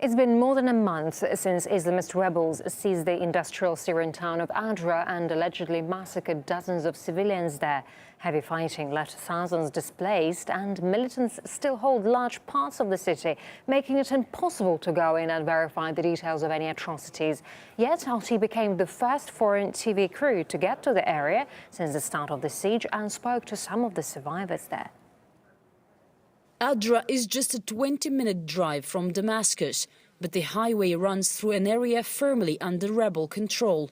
It's been more than a month since Islamist rebels seized the industrial Syrian town of Adra and allegedly massacred dozens of civilians there. Heavy fighting left thousands displaced, and militants still hold large parts of the city, making it impossible to go in and verify the details of any atrocities. Yet RT became the first foreign TV crew to get to the area since the start of the siege and spoke to some of the survivors there. Adra is just a 20-minute drive from Damascus, but the highway runs through an area firmly under rebel control.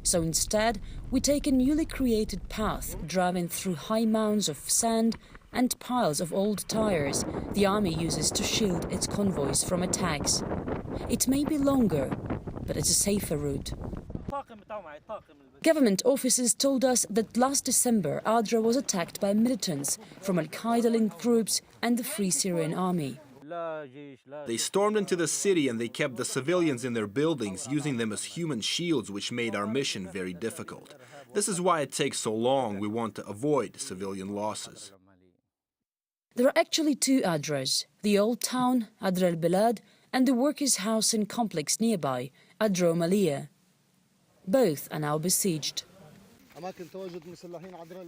So instead, we take a newly created path, driving through high mounds of sand and piles of old tires the army uses to shield its convoys from attacks. It may be longer, but it's a safer route. Government officers told us that last December, Adra was attacked by militants from Al-Qaeda-linked groups and the Free Syrian Army. They stormed into the city and they kept the civilians in their buildings, using them as human shields, which made our mission very difficult. This is why it takes so long. We want to avoid civilian losses. There are actually two Adras, the old town, Adra al-Balad, and the workers' house and complex nearby, Adra al-Maliyah. Both are now besieged.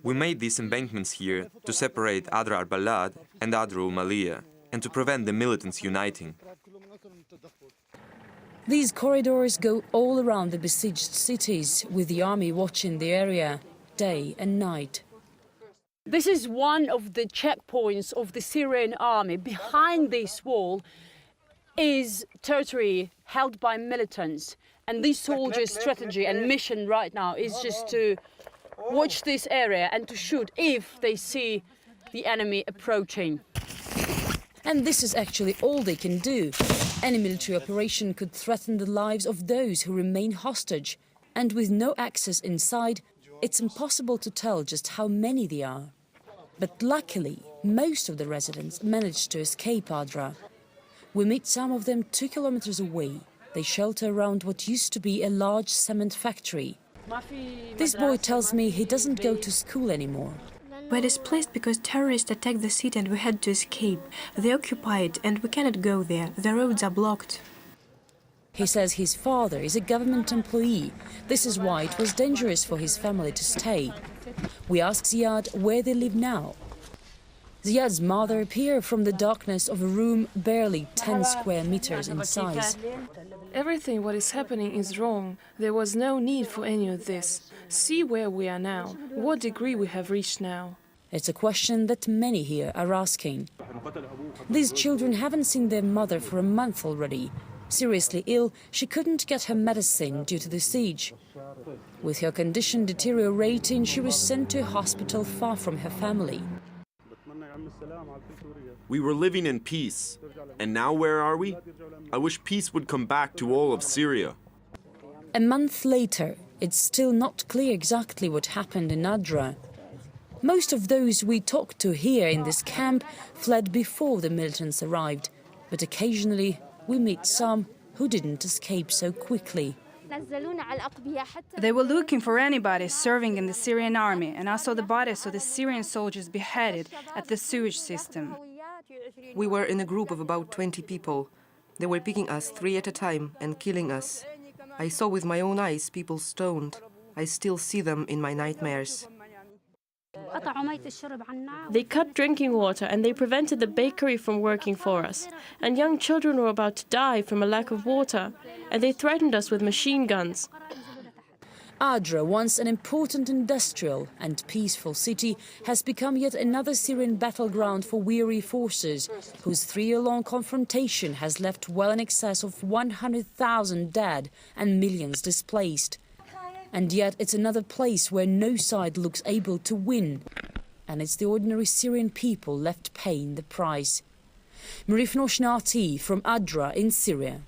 We made these embankments here to separate Adra al-Balad and Adra al-Maliyah and to prevent the militants uniting. These corridors go all around the besieged cities, with the army watching the area day and night. This is one of the checkpoints of the Syrian army. Behind this wall is territory held by militants. And these soldiers' strategy and mission right now is just to watch this area and to shoot if they see the enemy approaching. And this is actually all they can do. Any military operation could threaten the lives of those who remain hostage. And with no access inside, it's impossible to tell just how many there are. But luckily, most of the residents managed to escape Adra. We meet some of them 2 kilometers away. They shelter around what used to be a large cement factory. This boy tells me he doesn't go to school anymore. We're displaced because terrorists attacked the city and we had to escape. They occupy it and we cannot go there. The roads are blocked. He says his father is a government employee. This is why it was dangerous for his family to stay. We ask Ziad where they live now. Ziad's mother appeared from the darkness of a room barely 10 square meters in size. Everything what is happening is wrong. There was no need for any of this. See where we are now, what degree we have reached now. It's a question that many here are asking. These children haven't seen their mother for a month already. Seriously ill, she couldn't get her medicine due to the siege. With her condition deteriorating, she was sent to a hospital far from her family. We were living in peace, and now where are we? I wish peace would come back to all of Syria. A month later, it's still not clear exactly what happened in Adra. Most of those we talked to here in this camp fled before the militants arrived, but occasionally we meet some who didn't escape so quickly. They were looking for anybody serving in the Syrian army, and I saw the bodies of the Syrian soldiers beheaded at the sewage system. We were in a group of about 20 people. They were picking us 3 at a time and killing us. I saw with my own eyes people stoned. I still see them in my nightmares. They cut drinking water and they prevented the bakery from working for us. And young children were about to die from a lack of water. And they threatened us with machine guns. Adra, once an important industrial and peaceful city, has become yet another Syrian battleground for weary forces, whose 3-year-long confrontation has left well in excess of 100,000 dead and millions displaced. And yet it's another place where no side looks able to win. And it's the ordinary Syrian people left paying the price. Marif Noshnati from Adra in Syria.